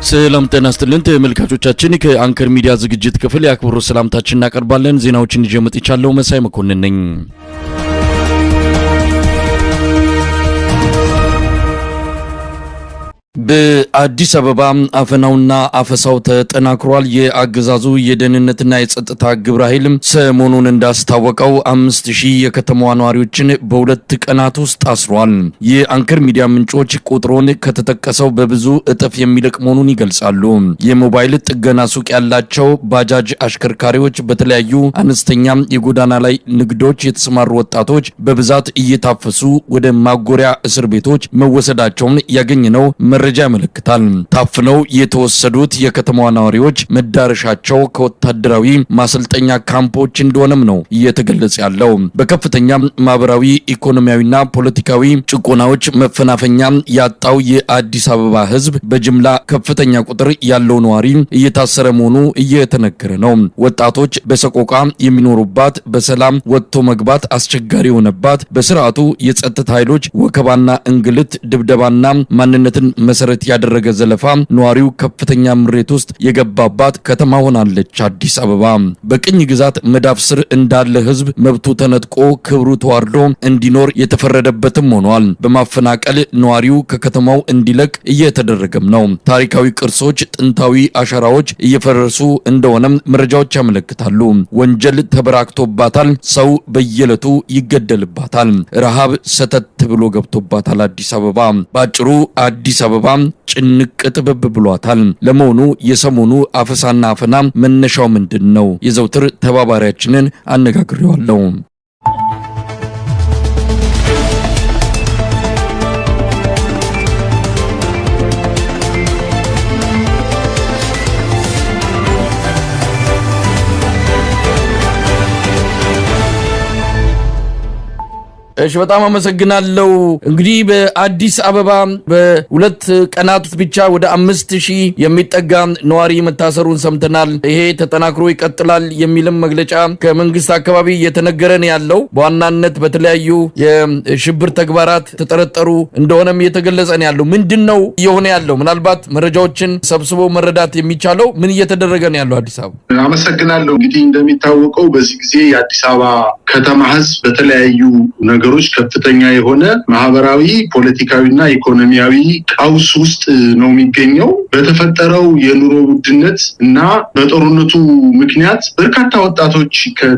ሰላም ጤና ይስጥልን ተመልካቾቻችን ከአንከር ሚዲያ ዝግጅት ክፍል ያክብሩ ሰላምታችን እናቀርባለን። ዜናዎችን ይዤ መጥቻለሁ። መሳይ መኮንን ነኝ። በአዲስ አበባ አፈናውና አፈሳው ተጠናክሯል። የአገዛዙ የደህንነትና የጸጥታ ግብረ ኃይል ሰሞኑን እንዳስታወቀው 5000 የከተማዋ ነዋሪዎችን በሁለት ቀናት ውስጥ አስሯል። የአንከር ሚዲያ ምንጮች ቁጥሩን ከተጠቀሰው በብዙ እጥፍ የሚልቅ መሆኑን ይገልጻሉ። የሞባይል ጥገና ሱቅ ያላቸው ባጃጅ አሽከርካሪዎች፣ በተለያዩ አነስተኛ የጎዳና ላይ ንግዶች የተሰማሩ ወጣቶች በብዛት እየታፈሱ ወደ ማጎሪያ እስር ቤቶች መወሰዳቸውን ያገኘነው መረጃ ያመለክታል። ታፍነው የተወሰዱት የከተማዋ ነዋሪዎች መዳረሻቸው ከወታደራዊ ማሰልጠኛ ካምፖች እንደሆነም ነው እየተገለጸ ያለው። በከፍተኛ ማህበራዊ፣ ኢኮኖሚያዊና ፖለቲካዊ ጭቆናዎች መፈናፈኛ ያጣው የአዲስ አበባ ሕዝብ በጅምላ ከፍተኛ ቁጥር ያለው ነዋሪ እየታሰረ መሆኑ እየተነገረ ነው። ወጣቶች በሰቆቃ የሚኖሩባት፣ በሰላም ወጥቶ መግባት አስቸጋሪ የሆነባት፣ በስርዓቱ የጸጥታ ኃይሎች ወከባና እንግልት፣ ድብደባና ማንነትን መሰረት ያደረገ ዘለፋ ነዋሪው ከፍተኛ ምሬት ውስጥ የገባባት ከተማ ሆናለች አዲስ አበባ። በቅኝ ግዛት መዳፍ ስር እንዳለ ህዝብ መብቱ ተነጥቆ ክብሩ ተዋርዶ እንዲኖር የተፈረደበትም ሆኗል። በማፈናቀል ነዋሪው ከከተማው እንዲለቅ እየተደረገም ነው። ታሪካዊ ቅርሶች፣ ጥንታዊ አሻራዎች እየፈረሱ እንደሆነም መረጃዎች ያመለክታሉ። ወንጀል ተበራክቶባታል። ሰው በየዕለቱ ይገደልባታል። ረሃብ ሰተት ብሎ ገብቶባታል አዲስ አበባ። ባጭሩ አዲስ አበባ ጭንቅ ጥብብ ብሏታል። ለመሆኑ የሰሞኑ አፈሳና አፈና መነሻው ምንድን ነው? የዘውትር ተባባሪያችንን አነጋግሬዋለሁ። እሺ በጣም አመሰግናለሁ። እንግዲህ በአዲስ አበባ በሁለት ቀናት ብቻ ወደ 5000 የሚጠጋ ነዋሪ መታሰሩን ሰምተናል። ይሄ ተጠናክሮ ይቀጥላል የሚልም መግለጫ ከመንግስት አካባቢ እየተነገረ ነው ያለው። በዋናነት በተለያዩ የሽብር ተግባራት ተጠረጠሩ እንደሆነም እየተገለጸ ነው ያለው። ምንድነው እየሆነ ያለው? ምናልባት መረጃዎችን ሰብስቦ መረዳት የሚቻለው ምን እየተደረገ ነው ያለው አዲስ አበባ? አመሰግናለሁ። እንግዲህ እንደሚታወቀው በዚህ ጊዜ የአዲስ አበባ ከተማ ህዝብ በተለያዩ ነገሮች ከፍተኛ የሆነ ማህበራዊ፣ ፖለቲካዊና ኢኮኖሚያዊ ቀውስ ውስጥ ነው የሚገኘው። በተፈጠረው የኑሮ ውድነት እና በጦርነቱ ምክንያት በርካታ ወጣቶች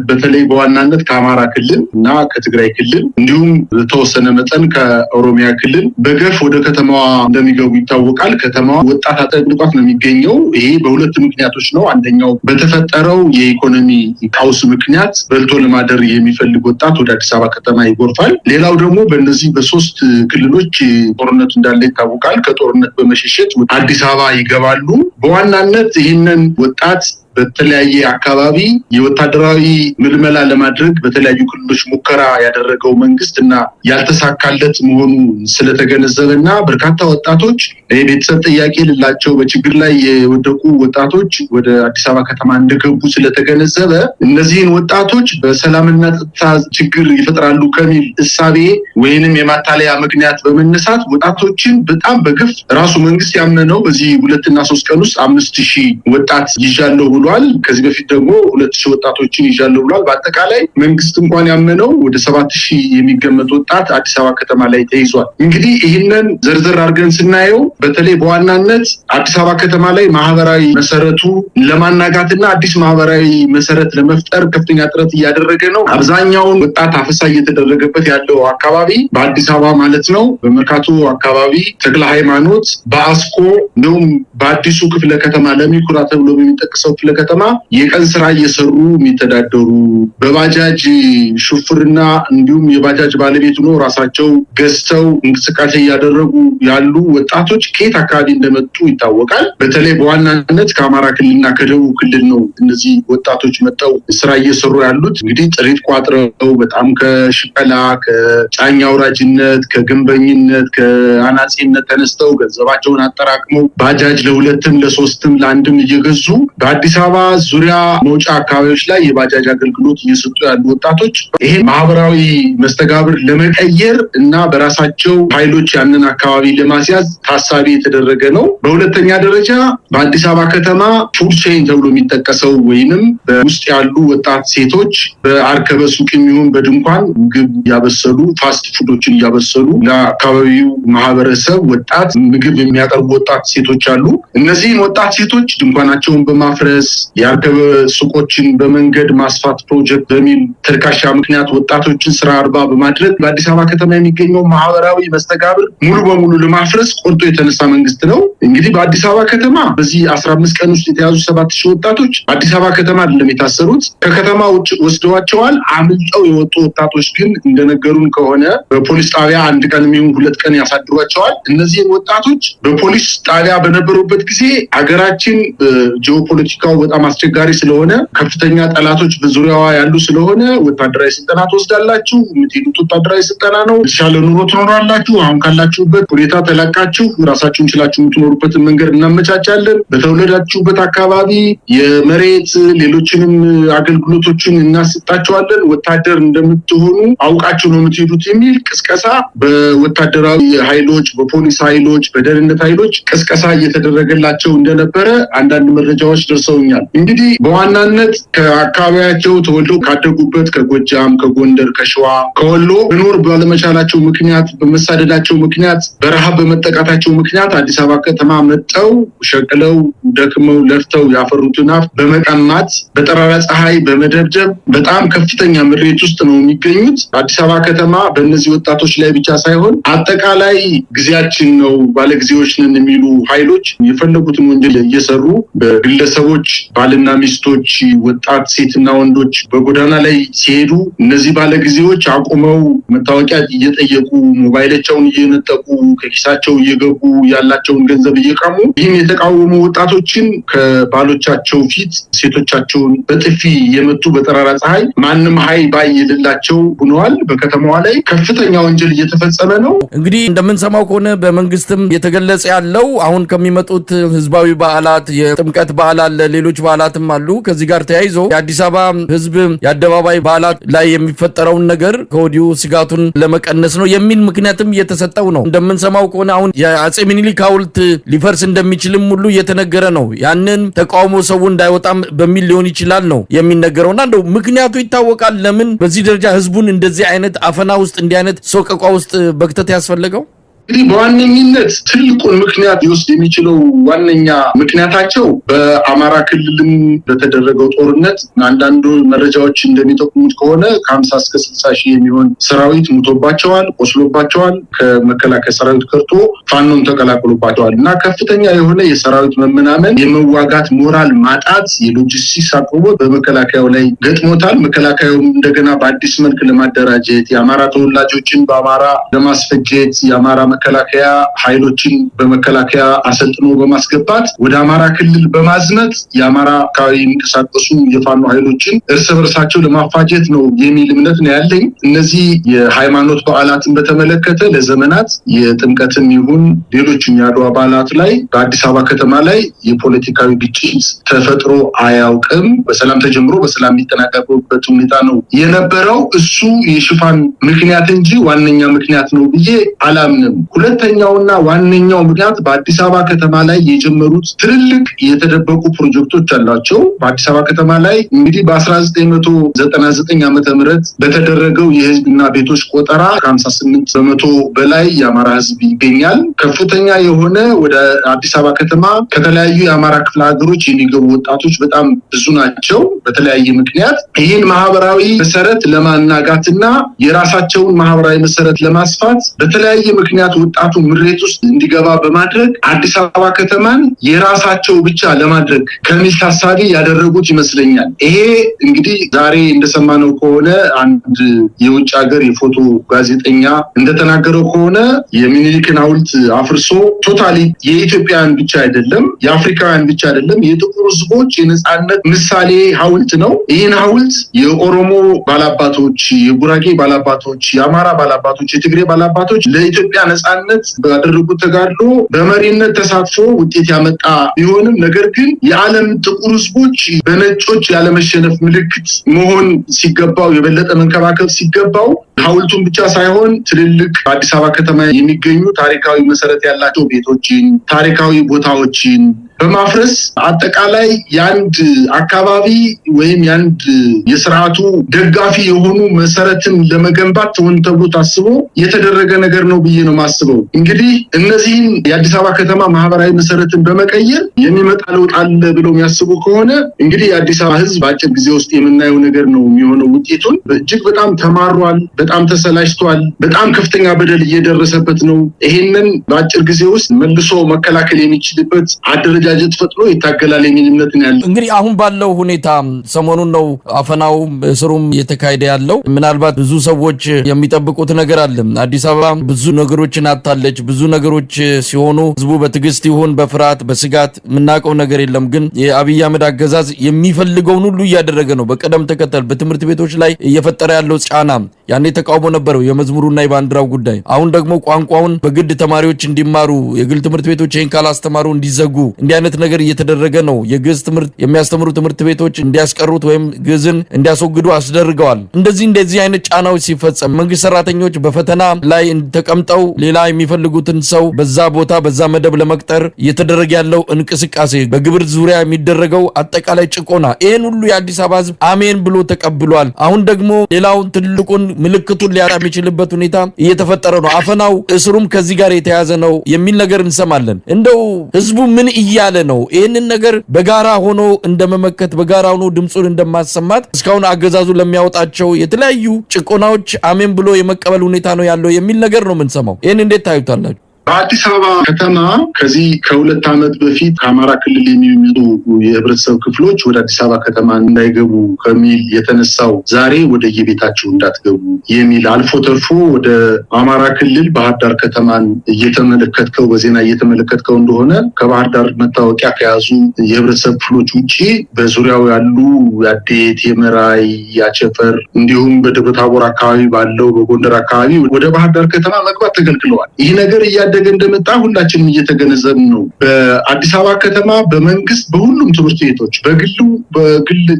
በተለይ በዋናነት ከአማራ ክልል እና ከትግራይ ክልል እንዲሁም በተወሰነ መጠን ከኦሮሚያ ክልል በገፍ ወደ ከተማዋ እንደሚገቡ ይታወቃል። ከተማዋ ወጣት አጥንቋት ነው የሚገኘው። ይሄ በሁለት ምክንያቶች ነው። አንደኛው በተፈጠረው የኢኮኖሚ ቀውስ ምክንያት በልቶ ለማደር የሚፈልግ ወጣት ወደ አዲስ አበባ ከተማ ይጎርፋል። ሌላው ደግሞ በእነዚህ በሶስት ክልሎች ጦርነቱ እንዳለ ይታወቃል። ከጦርነት በመሸሸት አዲስ አበባ ይገባሉ። በዋናነት ይህንን ወጣት በተለያየ አካባቢ የወታደራዊ ምልመላ ለማድረግ በተለያዩ ክልሎች ሙከራ ያደረገው መንግስትና ያልተሳካለት መሆኑ ስለተገነዘበና በርካታ ወጣቶች የቤተሰብ ጥያቄ ልላቸው በችግር ላይ የወደቁ ወጣቶች ወደ አዲስ አበባ ከተማ እንደገቡ ስለተገነዘበ እነዚህን ወጣቶች በሰላምና ጸጥታ ችግር ይፈጥራሉ ከሚል እሳቤ ወይንም የማታለያ ምክንያት በመነሳት ወጣቶችን በጣም በግፍ ራሱ መንግስት ያመነው በዚህ 2 እና 3 ቀን ውስጥ 5000 ወጣት ይዣለሁ ብሏል። ከዚህ በፊት ደግሞ 2000 ወጣቶችን ይዣለሁ ብሏል። በአጠቃላይ መንግስት እንኳን ያመነው ወደ 7000 የሚገመት ወጣት አዲስ አበባ ከተማ ላይ ተይዟል። እንግዲህ ይህንን ዘርዘር አድርገን ስናየው በተለይ በዋናነት አዲስ አበባ ከተማ ላይ ማህበራዊ መሰረቱ ለማናጋትና አዲስ ማህበራዊ መሰረት ለመፍጠር ከፍተኛ ጥረት እያደረገ ነው። አብዛኛውን ወጣት አፈሳ እየተደረገበት ያለው አካባቢ በአዲስ አበባ ማለት ነው። በመርካቶ አካባቢ፣ ተክለ ሃይማኖት፣ በአስኮ እንዲሁም በአዲሱ ክፍለ ከተማ ለሚኩራ ተብሎ በሚጠቅሰው ክፍለ ከተማ የቀን ስራ እየሰሩ የሚተዳደሩ በባጃጅ ሹፍርና እንዲሁም የባጃጅ ባለቤት ነው ራሳቸው ገዝተው እንቅስቃሴ እያደረጉ ያሉ ወጣቶች ከየት አካባቢ እንደመጡ ይታወቃል። በተለይ በዋናነት ከአማራ ክልልና ከደቡብ ክልል ነው እነዚህ ወጣቶች መጣው ስራ እየሰሩ ያሉት። እንግዲህ ጥሪት ቋጥረው በጣም ከሽቀላ፣ ከጫኛ አውራጅነት፣ ከግንበኝነት፣ ከአናጺነት ተነስተው ገንዘባቸውን አጠራቅመው ባጃጅ ለሁለትም ለሶስትም ለአንድም እየገዙ በአዲስ አበባ ዙሪያ መውጫ አካባቢዎች ላይ የባጃጅ አገልግሎት እየሰጡ ያሉ ወጣቶች ይሄ ማህበራዊ መስተጋብር ለመቀየር እና በራሳቸው ኃይሎች ያንን አካባቢ ለማስያዝ ታሳቢ የተደረገ ነው። በሁለተኛ ደረጃ በአዲስ አበባ ከተማ ፉድ ቼይን ተብሎ የሚጠቀሰው ወይንም በውስጥ ያሉ ወጣት ሴቶች በአርከበ ሱቅ የሚሆን በድንኳን ምግብ እያበሰሉ ፋስት ፉዶችን እያበሰሉ ለአካባቢው ማህበረሰብ ወጣት ምግብ የሚያቀርቡ ወጣት ሴቶች አሉ። እነዚህን ወጣት ሴቶች ድንኳናቸውን በማፍረስ የአርከበ ሱቆችን በመንገድ ማስፋት ፕሮጀክት በሚል ተልካሻ ምክንያት ወጣቶችን ስራ አልባ በማድረግ በአዲስ አበባ ከተማ የሚገኘው ማህበራዊ መስተጋብር ሙሉ በሙሉ ለማፍረስ ቆርጦ የተነሳ መንግስት ነው። እንግዲህ በአዲስ አበባ ከተማ በዚህ 15 ቀን ውስጥ የተያዙ 7000 ወጣቶች አዲስ አበባ ከተማ አይደለም የታሰሩት፣ ከከተማ ውጭ ወስደዋቸዋል። አምልጠው የወጡ ወጣቶች ግን እንደነገሩን ከሆነ በፖሊስ ጣቢያ አንድ ቀን የሚሆን 2 ቀን ያሳድሯቸዋል። እነዚህን ወጣቶች በፖሊስ ጣቢያ በነበሩበት ጊዜ ሀገራችን ጂኦፖለቲካው በጣም አስቸጋሪ ስለሆነ ከፍተኛ ጠላቶች በዙሪያዋ ያሉ ስለሆነ ወታደራዊ ስልጠና ትወስዳላችሁ፣ የምትሄዱት ወታደራዊ ስልጠና ነው፣ የተሻለ ኑሮ ትኖራላችሁ፣ አሁን ካላችሁበት ሁኔታ ተላቃችሁ ራሳችሁን ችላችሁ የምትኖሩበትን መንገድ እናመቻቻለን፣ በተወለዳችሁበት አካባቢ የመሬት ሌሎችንም አገልግሎቶችን እናሰጣችኋለን፣ ወታደር እንደምትሆኑ አውቃችሁ ነው የምትሄዱት የሚል ቅስቀሳ በወታደራዊ ኃይሎች፣ በፖሊስ ኃይሎች፣ በደህንነት ኃይሎች ቅስቀሳ እየተደረገላቸው እንደነበረ አንዳንድ መረጃዎች ደርሰውኛል። እንግዲህ በዋናነት ከአካባቢያቸው ተወልደው ካደጉበት ከጎጃም፣ ከጎንደር፣ ከሸዋ፣ ከወሎ መኖር ባለመቻላቸው ምክንያት በመሳደዳቸው ምክንያት በረሃብ በመጠቃታቸው ምክንያት አዲስ አበባ ከተማ መጠው ሸቅለው ደክመው ለፍተው ያፈሩትን ሀብት በመቀማት በጠራራ ፀሐይ በመደብደብ በጣም ከፍተኛ ምሬት ውስጥ ነው የሚገኙት። አዲስ አበባ ከተማ በእነዚህ ወጣቶች ላይ ብቻ ሳይሆን አጠቃላይ ጊዜያችን ነው ባለጊዜዎች ነን የሚሉ ኃይሎች የፈለጉትን ወንጀል እየሰሩ በግለሰቦች ባልና ሚስቶች፣ ወጣት ሴትና ወንዶች በጎዳና ላይ ሲሄዱ እነዚህ ባለጊዜዎች አቁመው መታወቂያ እየጠየቁ ሞባይላቸውን እየነጠቁ ከኪሳቸው እየገቡ ያላቸውን ገንዘብ እየቀሙ ይህን የተቃወሙ ወጣቶችን ከባሎቻቸው ፊት ሴቶቻቸውን በጥፊ የመቱ በጠራራ ፀሐይ ማንም ሀይ ባይ የሌላቸው ሆነዋል። በከተማዋ ላይ ከፍተኛ ወንጀል እየተፈጸመ ነው። እንግዲህ እንደምንሰማው ከሆነ በመንግስትም የተገለጸ ያለው አሁን ከሚመጡት ህዝባዊ በዓላት የጥምቀት በዓል አለ፣ ሌሎች በዓላትም አሉ። ከዚህ ጋር ተያይዞ የአዲስ አበባ ህዝብ የአደባባይ በዓላት ላይ የሚፈጠረውን ነገር ከወዲሁ ስጋቱን ለመቀነስ ነው የሚል ምክንያትም እየተሰጠው ነው። እንደምንሰማው ከሆነ አሁን የአጼ ምኒልክ ሐውልት ሊፈርስ እንደሚችልም ሁሉ እየተነገረ ነው። ያንን ተቃውሞ ሰው እንዳይወጣም በሚል ሊሆን ይችላል ነው የሚነገረውና እንደው ምክንያቱ ይታወቃል። ለምን በዚህ ደረጃ ህዝቡን እንደዚህ አይነት አፈና ውስጥ እንዲህ አይነት ሰቆቃ ውስጥ በክተት ያስፈልገው? እንግዲህ በዋነኝነት ትልቁን ምክንያት ሊወስድ የሚችለው ዋነኛ ምክንያታቸው በአማራ ክልልም በተደረገው ጦርነት አንዳንዱ መረጃዎች እንደሚጠቁሙት ከሆነ ከ50 እስከ 60 ሺህ የሚሆን ሰራዊት ሙቶባቸዋል፣ ቆስሎባቸዋል። ከመከላከያ ሰራዊት ቀርቶ ፋኖን ተቀላቅሎባቸዋል እና ከፍተኛ የሆነ የሰራዊት መመናመን፣ የመዋጋት ሞራል ማጣት፣ የሎጂስቲክስ አቅርቦት በመከላከያው ላይ ገጥሞታል። መከላከያውም እንደገና በአዲስ መልክ ለማደራጀት የአማራ ተወላጆችን በአማራ ለማስፈጀት የአማራ መከላከያ ኃይሎችን በመከላከያ አሰልጥኖ በማስገባት ወደ አማራ ክልል በማዝመት የአማራ አካባቢ የሚንቀሳቀሱ የፋኖ ኃይሎችን እርስ በርሳቸው ለማፋጀት ነው የሚል እምነት ነው ያለኝ። እነዚህ የሃይማኖት በዓላትን በተመለከተ ለዘመናት የጥምቀትም ይሁን ሌሎችም የአድዋ በዓላት ላይ በአዲስ አበባ ከተማ ላይ የፖለቲካዊ ግጭት ተፈጥሮ አያውቅም። በሰላም ተጀምሮ በሰላም የሚጠናቀቅበት ሁኔታ ነው የነበረው። እሱ የሽፋን ምክንያት እንጂ ዋነኛ ምክንያት ነው ብዬ አላምንም። ሁለተኛውና ዋነኛው ምክንያት በአዲስ አበባ ከተማ ላይ የጀመሩት ትልልቅ የተደበቁ ፕሮጀክቶች አሏቸው። በአዲስ አበባ ከተማ ላይ እንግዲህ በ1999 ዓመተ ምህረት በተደረገው የህዝብና ቤቶች ቆጠራ ከ58 በመቶ በላይ የአማራ ህዝብ ይገኛል። ከፍተኛ የሆነ ወደ አዲስ አበባ ከተማ ከተለያዩ የአማራ ክፍለ ሀገሮች የሚገቡ ወጣቶች በጣም ብዙ ናቸው። በተለያየ ምክንያት ይህን ማህበራዊ መሰረት ለማናጋትና የራሳቸውን ማህበራዊ መሰረት ለማስፋት በተለያየ ምክንያት ወጣቱ ምሬት ውስጥ እንዲገባ በማድረግ አዲስ አበባ ከተማን የራሳቸው ብቻ ለማድረግ ከሚል ታሳቢ ያደረጉት ይመስለኛል። ይሄ እንግዲህ ዛሬ እንደሰማነው ከሆነ አንድ የውጭ ሀገር የፎቶ ጋዜጠኛ እንደተናገረው ከሆነ የሚኒሊክን ሐውልት አፍርሶ ቶታሊ የኢትዮጵያውያን ብቻ አይደለም፣ የአፍሪካውያን ብቻ አይደለም፣ የጥቁር ህዝቦች የነጻነት ምሳሌ ሐውልት ነው። ይህን ሐውልት የኦሮሞ ባላባቶች፣ የጉራጌ ባላባቶች፣ የአማራ ባላባቶች፣ የትግሬ ባላባቶች ለኢትዮጵያ ነጻ ነጻነት ባደረጉት ተጋድሎ በመሪነት ተሳትፎ ውጤት ያመጣ ቢሆንም ነገር ግን የዓለም ጥቁር ህዝቦች በነጮች ያለመሸነፍ ምልክት መሆን ሲገባው የበለጠ መንከባከብ ሲገባው ሐውልቱን ብቻ ሳይሆን ትልልቅ አዲስ አበባ ከተማ የሚገኙ ታሪካዊ መሰረት ያላቸው ቤቶችን ታሪካዊ ቦታዎችን በማፍረስ አጠቃላይ የአንድ አካባቢ ወይም የአንድ የስርዓቱ ደጋፊ የሆኑ መሰረትን ለመገንባት ተብሎ ታስቦ የተደረገ ነገር ነው ብዬ ነው ማስበው። እንግዲህ እነዚህን የአዲስ አበባ ከተማ ማህበራዊ መሰረትን በመቀየር የሚመጣ ለውጥ አለ ብለው የሚያስቡ ከሆነ እንግዲህ የአዲስ አበባ ህዝብ በአጭር ጊዜ ውስጥ የምናየው ነገር ነው የሚሆነው። ውጤቱን እጅግ በጣም ተማሯል፣ በጣም ተሰላችቷል፣ በጣም ከፍተኛ በደል እየደረሰበት ነው። ይሄንን በአጭር ጊዜ ውስጥ መልሶ መከላከል የሚችልበት አደረጃጀት ፈጥሮ ይታገላል የሚል እምነት ነው ያለው። እንግዲህ አሁን ባለው ሁኔታ ሰሞኑን ነው አፈናው እስሩም እየተካሄደ ያለው። ምናልባት ብዙ ሰዎች የሚጠብቁት ነገር አለ። አዲስ አበባ ብዙ ነገሮችን አጣለች። ብዙ ነገሮች ሲሆኑ ህዝቡ በትዕግስት ይሁን በፍርሃት በስጋት የምናውቀው ነገር የለም። ግን የአብይ አህመድ አገዛዝ የሚፈልገውን ሁሉ እያደረገ ነው። በቀደም ተከተል በትምህርት ቤቶች ላይ እየፈጠረ ያለው ጫና ያኔ ተቃውሞ ነበረው የመዝሙሩና የባንዲራው ጉዳይ። አሁን ደግሞ ቋንቋውን በግድ ተማሪዎች እንዲማሩ የግል ትምህርት ቤቶች ይህን ካላስተማሩ እንዲዘጉ እንዲህ አይነት ነገር እየተደረገ ነው። የግዕዝ ትምህርት የሚያስተምሩ ትምህርት ቤቶች እንዲያስቀሩት ወይም ግዕዝን እንዲያስወግዱ አስደርገዋል። እንደዚህ አይነት ጫናዎች ሲፈጸም መንግስት ሰራተኞች በፈተና ላይ ተቀምጠው ሌላ የሚፈልጉትን ሰው በዛ ቦታ በዛ መደብ ለመቅጠር እየተደረገ ያለው እንቅስቃሴ በግብር ዙሪያ የሚደረገው አጠቃላይ ጭቆና ይሄን ሁሉ የአዲስ አበባ ህዝብ አሜን ብሎ ተቀብሏል። አሁን ደግሞ ሌላውን ትልቁን ምልክቱን ሊያጣ የሚችልበት ሁኔታ እየተፈጠረ ነው። አፈናው እስሩም ከዚህ ጋር የተያዘ ነው የሚል ነገር እንሰማለን። እንደው ህዝቡ ምን እያለ ነው? ይህንን ነገር በጋራ ሆኖ እንደመመከት በጋራ ሆኖ ድምጹን እንደማሰማት እስካሁን አገዛዙ ለሚያወጣቸው የተለያዩ ጭቆናዎች አሜን ብሎ የመቀበል ሁኔታ ነው ያለው የሚል ነገር ነው የምንሰማው። ይህን እንዴት ታዩታላችሁ? በአዲስ አበባ ከተማ ከዚህ ከ2 ዓመት በፊት ከአማራ ክልል የሚመጡ የህብረተሰብ ክፍሎች ወደ አዲስ አበባ ከተማ እንዳይገቡ ከሚል የተነሳው ዛሬ ወደ የቤታችሁ እንዳትገቡ የሚል አልፎ ተርፎ ወደ አማራ ክልል ባህር ዳር ከተማን እየተመለከትከው በዜና እየተመለከትከው እንደሆነ ከባህር ዳር መታወቂያ ከያዙ የህብረተሰብ ክፍሎች ውጪ በዙሪያው ያሉ የአዴት፣ የመራይ፣ የአቸፈር እንዲሁም በደብረ ታቦር አካባቢ ባለው በጎንደር አካባቢ ወደ ባህር ዳር ከተማ መግባት ተከልክለዋል። ይህ ነገር እያደገ እንደመጣ ሁላችንም እየተገነዘብን ነው። በአዲስ አበባ ከተማ በመንግስት በሁሉም ትምህርት ቤቶች በግል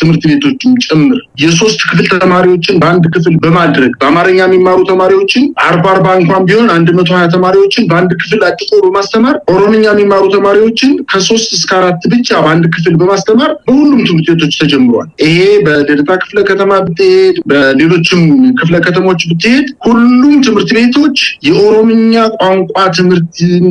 ትምህርት ቤቶችም ጭምር የ3 ክፍል ተማሪዎችን በአንድ ክፍል በማድረግ በአማርኛ የሚማሩ ተማሪዎችን 40 እንኳን ቢሆን 120 ተማሪዎችን በአንድ ክፍል አጥቆ በማስተማር ኦሮምኛ የሚማሩ ተማሪዎችን ከ3 እስከ 4 ብቻ በአንድ ክፍል በማስተማር በሁሉም ትምህርት ቤቶች ተጀምሯል። ይሄ በልደታ ክፍለ ከተማ ብትሄድ በሌሎችም ክፍለ ከተሞች ብትሄድ ሁሉም ትምህርት ቤቶች የኦሮምኛ ቋንቋ ትምህርትን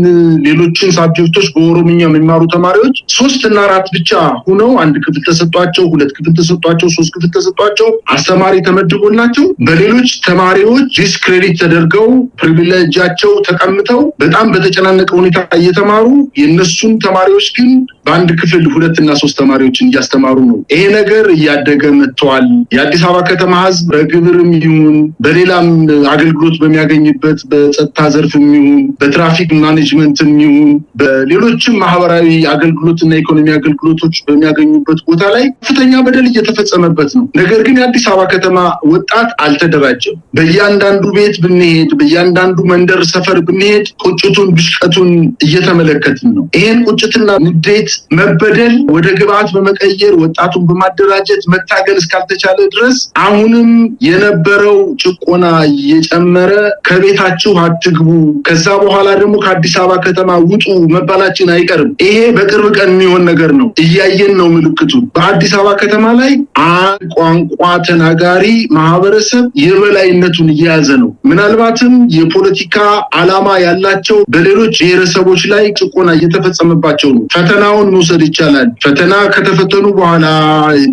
ሌሎችን ሳብጀክቶች በኦሮምኛ የሚማሩ ተማሪዎች 3 እና 4 ብቻ ሆነው አንድ ክፍል ተሰጧቸው፣ 2 ክፍል ተሰጧቸው፣ 3 ክፍል ተሰጧቸው፣ አስተማሪ ተመድቦላቸው በሌሎች ተማሪዎች ዲስክሬዲት ተደርገው ፕሪቪሌጃቸው ተቀምጠው በጣም በተጨናነቀ ሁኔታ እየተማሩ የነሱን ተማሪዎች ግን በአንድ ክፍል 2 እና 3 ተማሪዎችን እያስተማሩ ነው። ይሄ ነገር እያደገ መጥቷል። የአዲስ አበባ ከተማ ህዝብ በግብርም ይሁን በሌላም አገልግሎት በሚያገኝበት በጸጥታ ዘርፍም ይሁን በትራፊክ ማኔጅመንትም ይሁን በሌሎችም ማህበራዊ አገልግሎትና ኢኮኖሚ አገልግሎቶች በሚያገኙበት ቦታ ላይ ከፍተኛ በደል እየተፈጸመበት ነው። ነገር ግን የአዲስ አበባ ከተማ ወጣት አልተደራጀም። በእያንዳንዱ ቤት ብንሄድ በእያንዳንዱ መንደር ሰፈር ብንሄድ ቁጭቱን ብሽቀቱን እየተመለከትን ነው። ይሄን ቁጭትና ንዴት መበደል ወደ ግብአት በመቀየር ወጣቱን በማደራጀት መታገል እስካልተቻለ ድረስ አሁንም የነበረው ጭቆና እየጨመረ ከቤታችሁ አትግቡ ከዛ በኋላ ደግሞ ከአዲስ አበባ ከተማ ውጡ መባላችን አይቀርም። ይሄ በቅርብ ቀን የሚሆን ነገር ነው። እያየን ነው ምልክቱ። በአዲስ አበባ ከተማ ላይ አንድ ቋንቋ ተናጋሪ ማህበረሰብ የበላይነቱን እየያዘ ነው። ምናልባትም የፖለቲካ ዓላማ ያላቸው በሌሎች ብሔረሰቦች ላይ ጭቆና እየተፈጸመባቸው ነው። ፈተናውን መውሰድ ይቻላል። ፈተና ከተፈተኑ በኋላ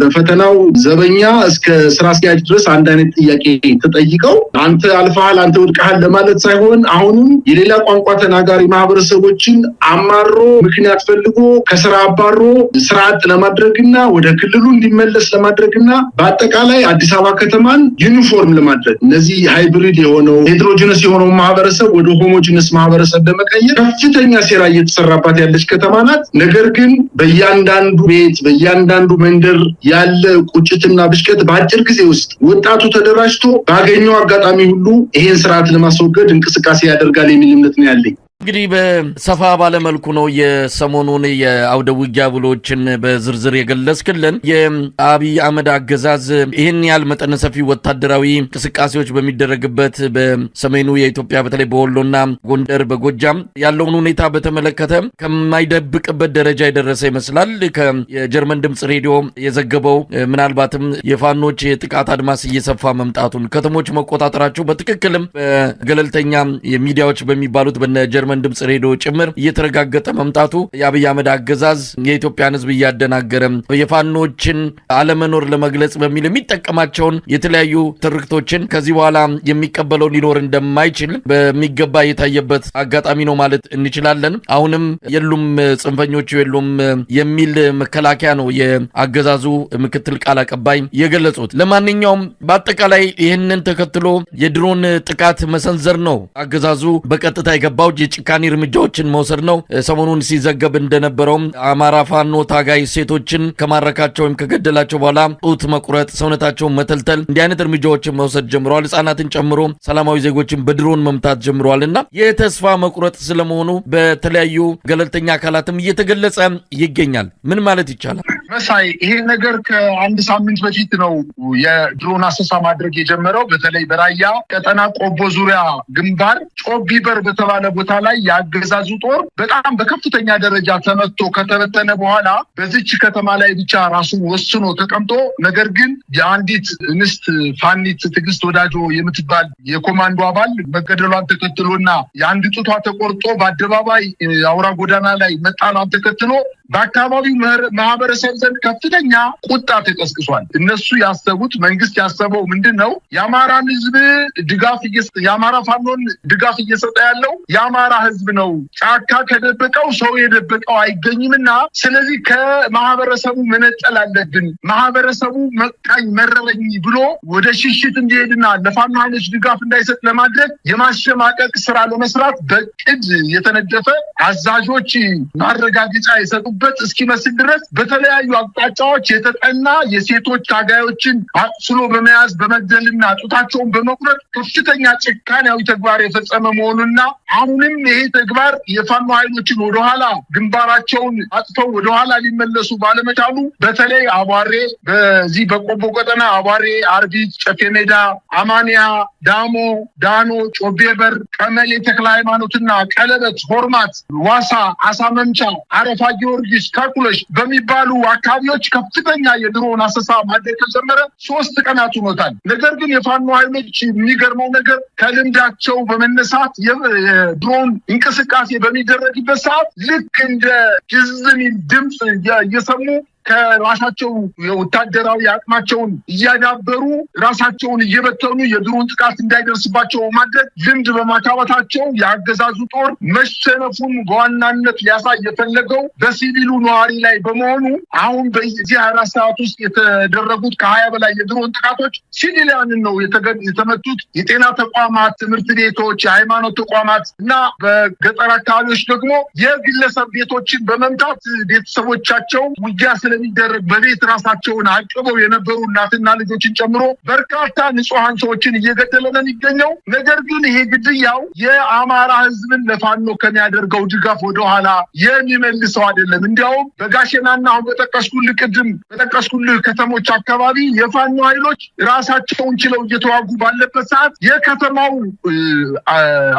በፈተናው ዘበኛ እስከ ስራ አስኪያጅ ድረስ አንድ አይነት ጥያቄ ተጠይቀው አንተ አልፈሃል አንተ ወድቀሃል ለማለት ሳይሆን አሁንም የሌላ ቋንቋ ተናጋሪ ማህበረሰቦችን አማሮ ምክንያት ፈልጎ ከስራ አባሮ ስራ አጥ ለማድረግና ወደ ክልሉ እንዲመለስ ለማድረግና በአጠቃላይ አዲስ አበባ ከተማን ዩኒፎርም ለማድረግ እነዚህ ሃይብሪድ የሆነው ሄትሮጂነስ የሆነው ማህበረሰብ ወደ ሆሞጂነስ ማህበረሰብ ለመቀየር ከፍተኛ ሴራ እየተሰራባት ያለች ከተማ ናት። ነገር ግን በእያንዳንዱ ቤት በእያንዳንዱ መንደር ያለ ቁጭትና ብሽቀት በአጭር ጊዜ ውስጥ ወጣቱ ተደራጅቶ ባገኘው አጋጣሚ ሁሉ ይሄን ስርዓት ለማስወገድ እንቅስቃሴ ያደርጋል የሚል እምነት ነው ያለኝ። እንግዲህ በሰፋ ባለመልኩ ነው የሰሞኑን የአውደ ውጊያ ብሎችን በዝርዝር የገለጽክልን። የአብይ አህመድ አገዛዝ ይህን ያህል መጠነ ሰፊ ወታደራዊ እንቅስቃሴዎች በሚደረግበት በሰሜኑ የኢትዮጵያ በተለይ በወሎና ጎንደር በጎጃም ያለውን ሁኔታ በተመለከተ ከማይደብቅበት ደረጃ የደረሰ ይመስላል። የጀርመን ድምፅ ሬዲዮ የዘገበው ምናልባትም የፋኖች የጥቃት አድማስ እየሰፋ መምጣቱን ከተሞች መቆጣጠራቸው በትክክልም በገለልተኛ ሚዲያዎች በሚባሉት በነ ጀርመን ድምፅ ሬዲዮ ጭምር እየተረጋገጠ መምጣቱ የአብይ አህመድ አገዛዝ የኢትዮጵያን ሕዝብ እያደናገረ የፋኖችን አለመኖር ለመግለጽ በሚል የሚጠቀማቸውን የተለያዩ ትርክቶችን ከዚህ በኋላ የሚቀበለው ሊኖር እንደማይችል በሚገባ የታየበት አጋጣሚ ነው ማለት እንችላለን። አሁንም የሉም ጽንፈኞቹ የሉም የሚል መከላከያ ነው የአገዛዙ ምክትል ቃል አቀባይ የገለጹት። ለማንኛውም በአጠቃላይ ይህንን ተከትሎ የድሮን ጥቃት መሰንዘር ነው አገዛዙ በቀጥታ የገባው ጭካኔ እርምጃዎችን መውሰድ ነው። ሰሞኑን ሲዘገብ እንደነበረውም አማራ ፋኖ ታጋይ ሴቶችን ከማረካቸው ወይም ከገደላቸው በኋላ ጡት መቁረጥ፣ ሰውነታቸውን መተልተል እንዲህ አይነት እርምጃዎችን መውሰድ ጀምረዋል። ህጻናትን ጨምሮ ሰላማዊ ዜጎችን በድሮን መምታት ጀምረዋልና የተስፋ መቁረጥ ስለመሆኑ በተለያዩ ገለልተኛ አካላትም እየተገለጸ ይገኛል። ምን ማለት ይቻላል? መሳይ ይሄ ነገር ከአንድ ሳምንት በፊት ነው የድሮን አሰሳ ማድረግ የጀመረው። በተለይ በራያ ቀጠና ቆቦ ዙሪያ ግንባር ጮቢበር በተባለ ቦታ ላይ የአገዛዙ ጦር በጣም በከፍተኛ ደረጃ ተመቶ ከተበተነ በኋላ በዚች ከተማ ላይ ብቻ ራሱን ወስኖ ተቀምጦ፣ ነገር ግን የአንዲት እንስት ፋኒት ትዕግስት ወዳጆ የምትባል የኮማንዶ አባል መገደሏን ተከትሎና የአንድ ጡቷ ተቆርጦ በአደባባይ አውራ ጎዳና ላይ መጣሏን ተከትሎ በአካባቢው ማህበረሰብ ዘንድ ከፍተኛ ቁጣ ተቀስቅሷል። እነሱ ያሰቡት መንግስት ያሰበው ምንድን ነው? የአማራን ህዝብ ድጋፍ የአማራ ፋኖን ድጋፍ እየሰጠ ያለው የአማራ ህዝብ ነው። ጫካ ከደበቀው ሰው የደበቀው አይገኝምና ስለዚህ ከማህበረሰቡ መነጠል አለብን፣ ማህበረሰቡ መቃኝ መረረኝ ብሎ ወደ ሽሽት እንዲሄድና ለፋኖ ኃይሎች ድጋፍ እንዳይሰጥ ለማድረግ የማሸማቀቅ ስራ ለመስራት በቅድ የተነደፈ አዛዦች ማረጋገጫ የሰጡበት እስኪመስል ድረስ በተለያዩ አቅጣጫዎች የተጠና የሴቶች ታጋዮችን አስሎ በመያዝ በመግደልና ጡታቸውን በመቁረጥ ከፍተኛ ጭካኔያዊ ተግባር የፈጸመ መሆኑና አሁንም ይሄ ተግባር የፋኖ ኃይሎችን ወደኋላ ግንባራቸውን አጥፈው ወደኋላ ሊመለሱ ባለመቻሉ በተለይ አቧሬ፣ በዚህ በቆቦ ቀጠና አቧሬ፣ አርቢት፣ ጨፌ ሜዳ፣ አማንያ፣ ዳሞ፣ ዳኖ፣ ጮቤበር፣ ቀመሌ ተክለ ሃይማኖትና ቀለበት፣ ሆርማት፣ ዋሳ፣ አሳ መምቻ፣ አረፋ ጊዮርጊስ፣ ካኩለሽ በሚባሉ አካባቢዎች ከፍተኛ የድሮን አሰሳ ማድረግ ከጀመረ 3 ቀናት ሆኖታል። ነገር ግን የፋኖ ኃይሎች የሚገርመው ነገር ከልምዳቸው በመነሳት የድሮን እንቅስቃሴ በሚደረግበት ሰዓት ልክ እንደ ጅዝም ድምፅ እየሰሙ ከራሳቸው የወታደራዊ አቅማቸውን እያዳበሩ ራሳቸውን እየበተኑ የድሮን ጥቃት እንዳይደርስባቸው ማድረግ ልምድ በማካበታቸው የአገዛዙ ጦር መሸነፉን በዋናነት ሊያሳይ የፈለገው በሲቪሉ ነዋሪ ላይ በመሆኑ አሁን በዚህ 24 ሰዓት ውስጥ የተደረጉት ከ20 በላይ የድሮን ጥቃቶች ሲቪሊያንን ነው የተመቱት። የጤና ተቋማት፣ ትምህርት ቤቶች፣ የሃይማኖት ተቋማት እና በገጠር አካባቢዎች ደግሞ የግለሰብ ቤቶችን በመምታት ቤተሰቦቻቸው ውጊያ ስለሚደረግ በቤት ራሳቸውን አቅበው የነበሩ እናትና ልጆችን ጨምሮ በርካታ ንጹሃን ሰዎችን እየገደለ ነው የሚገኘው። ነገር ግን ይሄ ግድያው የአማራ ህዝብን ለፋኖ ከሚያደርገው ድጋፍ ወደኋላ የሚመልሰው አይደለም። እንዲያውም በጋሸናና አሁን በጠቀስኩልህ ከተሞች አካባቢ የፋኖ ኃይሎች ራሳቸውን ችለው እየተዋጉ ባለበት ሰዓት የከተማው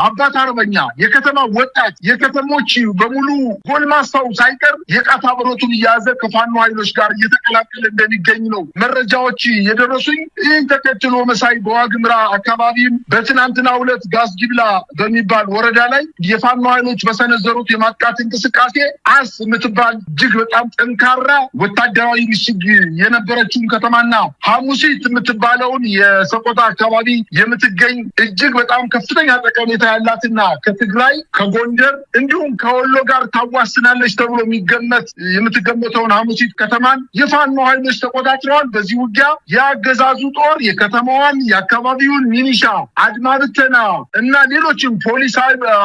አባት አርበኛ፣ የከተማው ወጣት፣ የከተሞች በሙሉ ጎልማሳው ሳይቀር የቃታ ብረቱን እያያዘ ከፋኖ ኃይሎች ጋር እየተቀላቀለ እንደሚገኝ ነው መረጃዎች የደረሱኝ። ይህን ተከትሎ መሳይ በዋግምራ አካባቢም በትናንትናው ዕለት ጋዝጊብላ በሚባል ወረዳ ላይ የፋኖ ኃይሎች በሰነዘሩት የማጥቃት እንቅስቃሴ አስ የምትባል እጅግ በጣም ጠንካራ ወታደራዊ ምሽግ የነበረችውን ከተማና ሐሙሲት የምትባለውን የሰቆጣ አካባቢ የምትገኝ እጅግ በጣም ከፍተኛ ጠቀሜታ ያላትና ከትግራይ ከጎንደር እንዲሁም ከወሎ ጋር ታዋስናለች ተብሎ የምትገመተውን ሐሙሲት ሸዋሮቢት ከተማን የፋኖ ኃይሎች ተቆጣጥረዋል። በዚህ ውጊያ የአገዛዙ ጦር የከተማዋን የአካባቢውን ሚኒሻ፣ አድማ ብተና እና ሌሎችም ፖሊስ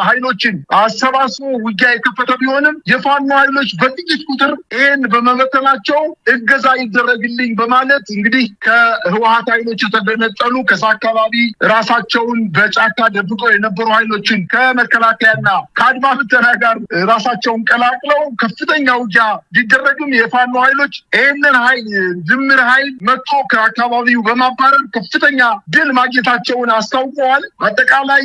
ኃይሎችን አሰባስቦ ውጊያ የከፈተ ቢሆንም የፋኖ ኃይሎች በጥቂት ቁጥር ይህን በመበተናቸው እገዛ ይደረግልኝ በማለት እንግዲህ ከህወሓት ኃይሎች የተገነጠሉ ከዛ አካባቢ ራሳቸውን በጫካ ደብቀው የነበሩ ኃይሎችን ከመከላከያና ከአድማ ብተና ጋር ራሳቸውን ቀላቅለው ከፍተኛ ውጊያ ቢደረግም የፋኖ ኃይሎች ይህንን ኃይል ድምር ኃይል መጥቶ ከአካባቢው በማባረር ከፍተኛ ድል ማግኘታቸውን አስታውቀዋል። አጠቃላይ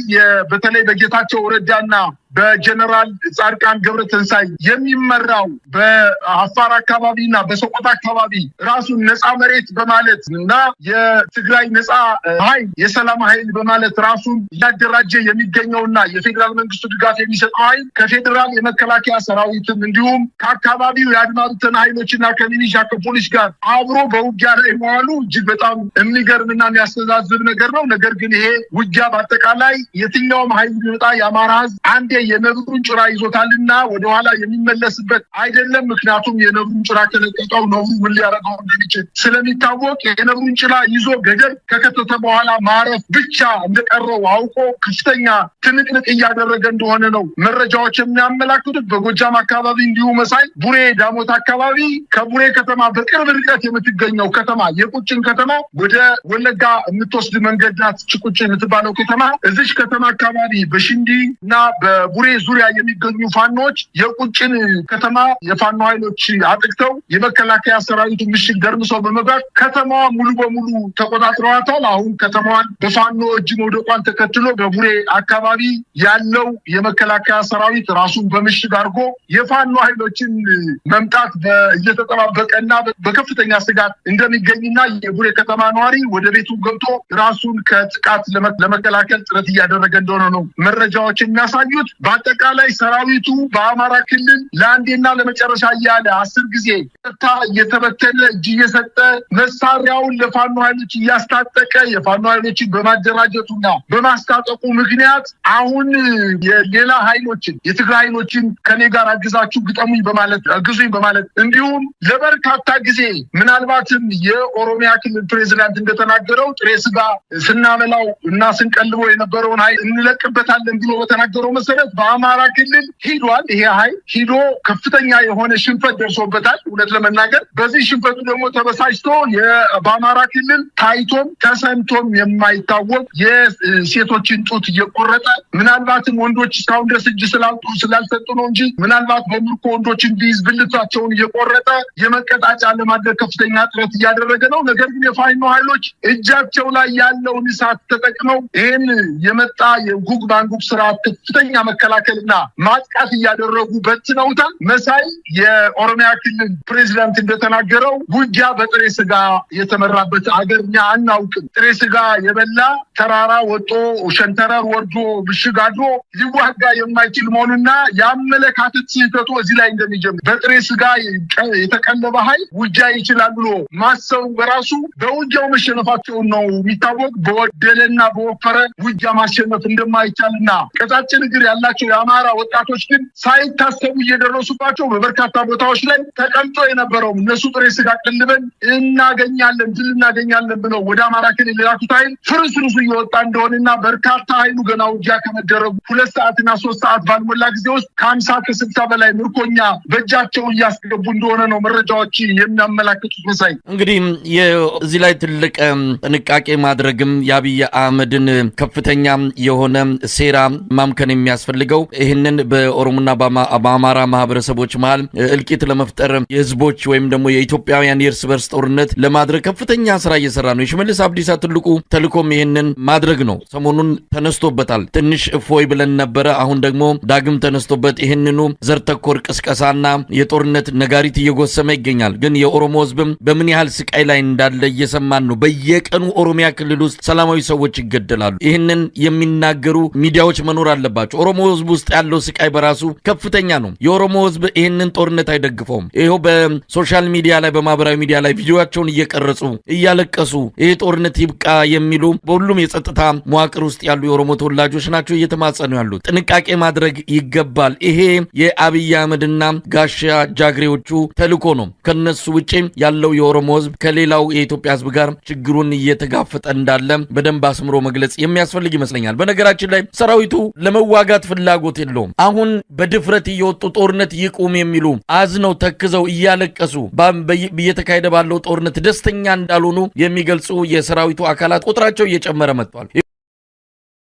በተለይ በጌታቸው ረዳና በጀነራል ጻድቃን ገብረትንሳኤ የሚመራው በአፋር አካባቢና በሰቆጣ አካባቢ ራሱን ነፃ መሬት በማለት እና የትግራይ ነፃ ኃይል የሰላም ኃይል በማለት ራሱን እያደራጀ የሚገኘውና የፌዴራል መንግስቱ ድጋፍ የሚሰጠው ኃይል ከፌዴራል የመከላከያ ሰራዊትም እንዲሁም ከአካባቢው የአድማ ብተና ኃይሎችና ከሚሊሻ ከፖሊስ ጋር አብሮ በውጊያ ላይ መዋሉ እጅግ በጣም የሚገርምና የሚያስተዛዝብ ነገር ነው። ነገር ግን ይሄ ውጊያ በአጠቃላይ የትኛውም ኃይል ቢመጣ የአማራ ህዝብ አንዴ የነብሩን ጭራ ይዞታልና ወደኋላ የሚመለስበት አይደለም። ምክንያቱም የነብሩን ጭራ ከለቀቀው ነብሩ ምን ሊያደርገው እንደሚችል ስለሚታወቅ የነብሩን ጭራ ይዞ ገደል ከከተተ በኋላ ማረፍ ብቻ እንደቀረው አውቆ ከፍተኛ ትንቅንቅ እያደረገ እንደሆነ ነው መረጃዎች የሚያመላክቱት። በጎጃም አካባቢ እንዲሁ መሳይ ቡሬ ዳሞት አካባቢ ከቡሬ ከተማ በቅርብ ርቀት የምትገኘው ከተማ የቁጭን ከተማ ወደ ወለጋ የምትወስድ መንገድ ናት። ቁጭ የምትባለው ከተማ እዚች ከተማ አካባቢ በሽንዲ እና ቡሬ ዙሪያ የሚገኙ ፋኖች የቁጭን ከተማ የፋኖ ኃይሎች አጥቅተው የመከላከያ ሰራዊቱ ምሽግ ደርምሰው በመግባት ከተማዋ ሙሉ በሙሉ ተቆጣጥረዋታል። አሁን ከተማዋን በፋኖ እጅ መውደቋን ተከትሎ በቡሬ አካባቢ ያለው የመከላከያ ሰራዊት ራሱን በምሽግ አድርጎ የፋኖ ኃይሎችን መምጣት እየተጠባበቀና በከፍተኛ ስጋት እንደሚገኝና የቡሬ ከተማ ነዋሪ ወደ ቤቱ ገብቶ ራሱን ከጥቃት ለመከላከል ጥረት እያደረገ እንደሆነ ነው መረጃዎች የሚያሳዩት። በአጠቃላይ ሰራዊቱ በአማራ ክልል ለአንዴና ለመጨረሻ እያለ 10 ጊዜ እየተበተነ እጅ እየሰጠ መሳሪያውን ለፋኖ ኃይሎች እያስታጠቀ የፋኖ ኃይሎችን በማደራጀቱና በማስታጠቁ ምክንያት አሁን የሌላ ኃይሎችን የትግራይ ኃይሎችን ከኔ ጋር አግዛችሁ ግጠሙኝ በማለት አግዙኝ በማለት እንዲሁም ለበርካታ ጊዜ ምናልባትም የኦሮሚያ ክልል ፕሬዚዳንት እንደተናገረው ጥሬ ስጋ ስናበላው እና ስንቀልበው የነበረውን ኃይል እንለቅበታለን ብሎ በተናገረው መሰረት በአማራ ክልል ሂዷል። ይሄ ኃይል ሂዶ ከፍተኛ የሆነ ሽንፈት ደርሶበታል። እውነት ለመናገር በዚህ ሽንፈቱ ደግሞ ተበሳጭቶ በአማራ ክልል ታይቶም ተሰምቶም የማይታወቅ የሴቶችን ጡት እየቆረጠ ምናልባትም ወንዶች እስካሁን ድረስ እጅ ስላልሰጡ ነው እንጂ ምናልባት በምርኮ ወንዶችን ቢይዝ ብልታቸውን እየቆረጠ የመቀጣጫ ለማድረግ ከፍተኛ ጥረት እያደረገ ነው። ነገር ግን የፋኖ ኃይሎች እጃቸው ላይ ያለውን እሳት ተጠቅመው ይህን የመጣ የጉግ ማንጉግ ስርዓት ከፍተኛ መከላከልና ማጥቃት እያደረጉ በትነውታል። መሳይ የኦሮሚያ ክልል ፕሬዚዳንት እንደተናገረው ውጊያ በጥሬ ስጋ የተመራበት አገር እኛ አናውቅም። ጥሬ ስጋ የበላ ተራራ ወጦ ሸንተረር ወርዶ ምሽግ አድሮ ሊዋጋ የማይችል መሆኑና የአመለካከት ስህተቱ እዚህ ላይ እንደሚጀምር በጥሬ ስጋ የተቀለበ ኃይል ውጊያ ይችላል ብሎ ማሰቡ በራሱ በውጊያው መሸነፋቸውን ነው የሚታወቅ። በወደለና በወፈረ ውጊያ ማሸነፍ እንደማይቻልና ቀጫጭን እግር ያላቸው የአማራ ወጣቶች ግን ሳይታሰቡ እየደረሱባቸው በበርካታ ቦታዎች ላይ ተቀምጦ የነበረው እነሱ ጥሬ ስጋ ቀልበን እናገኛለን ድል እናገኛለን ብለው ወደ አማራ ክልል የላኩት ኃይል ፍርስርሱ እየወጣ እንደሆነና በርካታ ኃይሉ ገና ውጊያ ከመደረጉ 2 ሰዓትና 3 ሰዓት ባልሞላ ጊዜ ውስጥ ከ50-60 በላይ ምርኮኛ በእጃቸው እያስገቡ እንደሆነ ነው መረጃዎች የሚያመላክቱት። መሳይ እንግዲህ እዚህ ላይ ትልቅ ጥንቃቄ ማድረግም የአብይ አህመድን ከፍተኛ የሆነ ሴራ ማምከን የሚያስፈልገው ይህንን በኦሮሞና በአማራ ማህበረሰቦች መሃል እልቂት ለመፍጠር የህዝቦች ወይም ደግሞ የኢትዮጵያውያን የእርስ በርስ ጦርነት ለማድረግ ከፍተኛ ስራ እየሰራ ነው። የሽመልስ አብዲሳ ትልቁ ተልኮም ይህንን ማድረግ ነው። ሰሞኑን ተነስቶበታል። ትንሽ እፎይ ብለን ነበረ። አሁን ደግሞ ዳግም ተነስቶበት ይህንኑ ዘር ተኮር ቅስቀሳና የጦርነት ነጋሪት እየጎሰመ ይገኛል። ግን የኦሮሞ ህዝብም በምን ያህል ስቃይ ላይ እንዳለ እየሰማን ነው። በየቀኑ ኦሮሚያ ክልል ውስጥ ሰላማዊ ሰዎች ይገደላሉ። ይህንን የሚናገሩ ሚዲያዎች መኖር አለባቸው። ኦሮሞ ህዝብ ውስጥ ያለው ስቃይ በራሱ ከፍተኛ ነው። የኦሮሞ ህዝብ ይህንን ጦርነት አይደግፈውም። ይሄው በሶሻል ሚዲያ ላይ በማህበራዊ ሚዲያ ላይ ቪዲዮአቸውን እየቀረጹ እያለቀሱ ይሄ ጦርነት ይብቃ የሚሉ በሁሉም የጸጥታ መዋቅር ውስጥ ያሉ የኦሮሞ ተወላጆች ናቸው እየተማጸኑ ያሉት። ጥንቃቄ ማድረግ ይገባል። ይሄ የአብይ አህመድና ጋሻ ጃግሬዎቹ ተልኮ ነው። ከነሱ ውጪ ያለው የኦሮሞ ህዝብ ከሌላው የኢትዮጵያ ህዝብ ጋር ችግሩን እየተጋፈጠ እንዳለ በደንብ አስምሮ መግለጽ የሚያስፈልግ ይመስለኛል። በነገራችን ላይ ሰራዊቱ ለመዋጋት ፍላጎት የለውም። አሁን በድፍረት እየወጡ ጦርነት ይቁም የሚሉ አዝነው ተክዘው እያለቀሱ እየተካሄደ ባለው ጦርነት ደስተኛ እንዳልሆኑ የሚገልጹ የሰራዊቱ አካላት ቁጥራቸው እየጨመረ መጥቷል።